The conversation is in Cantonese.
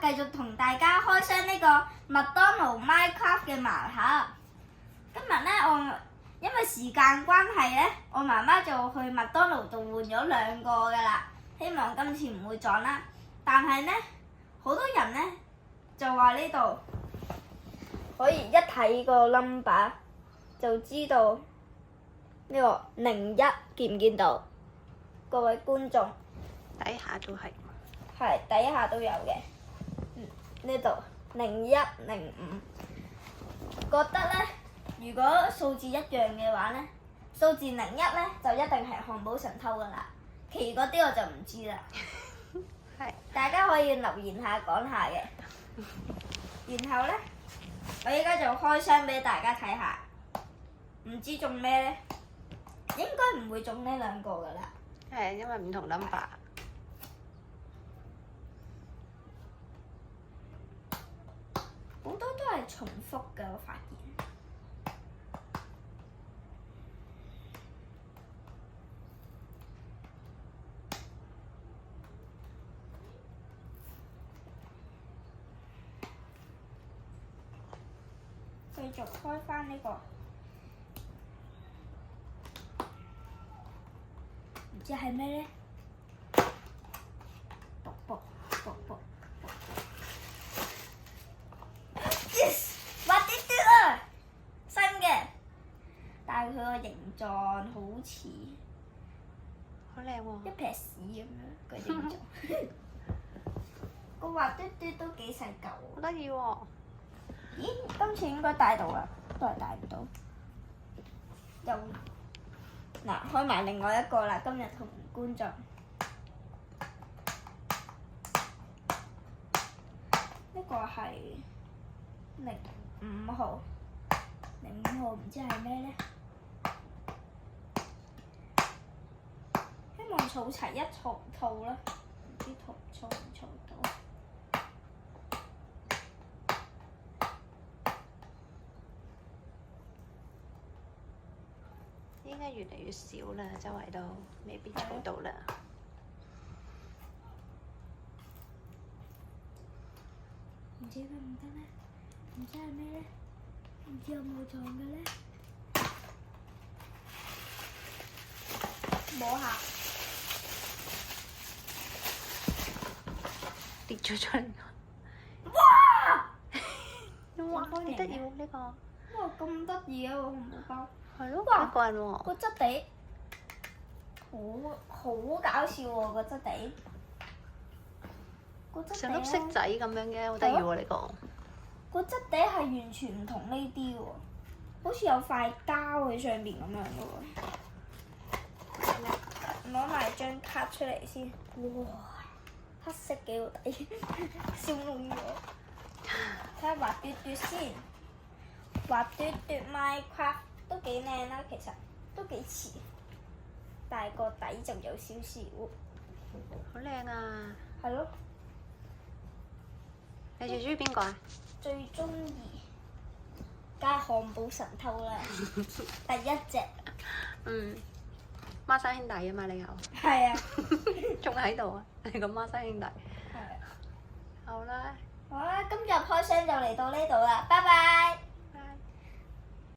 繼續同大家開箱呢個麥當勞 Minecraft 嘅盲盒。今日呢，因為時間關係呢，我媽媽就去麥當勞度換咗2個㗎啦。希望今次唔會撞啦。但係呢，好多人呢就話呢度可以一睇個 number 就知道呢個01，見唔見到？各位觀眾，底下都係。係底下都有嘅。呢度01、05，覺得呢，如果數字一樣嘅話呢，數字01呢就一定係漢堡神偷㗎啦。其餘嗰啲我就唔知啦。係。大家可以留言下講下嘅。然後呢，我依家就開箱俾大家睇下，唔知中咩呢？應該唔會中呢2個㗎啦。係，因為唔同 number。好多都係重複嘅，我發現。繼續開返呢個，唔知係咩呢？卜卜卜卜。Yes！ 滑啲啲啊！新嘅，但係佢個形狀好似好靚喎！一撇屎咁樣個形狀。個滑嘟嘟都幾細嚿。好得意喎！咦？今次應該帶到啦，都係帶唔到。又嗱，開埋另外一個啦，今日同觀眾。呢個係05號，05號唔知係咩呢？希望儲齊一套啦，唔知儲唔儲到。應該越嚟越少啦，周圍都未必儲到啦。唔知得唔得呢？唔知係咩呢？唔知有冇撞嘅呢？摸下，跌咗出嚟。哇！哇！幾得意喎呢個。哇！咁得意嘅個漢堡包。係咯，哇一個人喎。個質地好搞笑喎！個質地，成粒色仔咁樣嘅，好得意喎呢個。個質地係完全唔同呢啲喎，好似有塊膠喺上邊咁樣嘅喎。攞埋張卡出嚟先，哇！黑色嘅個底，燒燶咗。睇下滑嘟嘟先，滑嘟嘟 Minecraft 都幾靚啦，其實都幾似，但係個底就有少少。好靚啊！係咯。你最中意邊個啊？最中意，梗係漢堡神偷啦！第一隻。嗯。孖生兄弟啊嘛，你有？係啊。仲喺度啊！你個孖生兄弟。係啊。好啦。好啦，今日開箱就嚟到呢度啦，拜拜。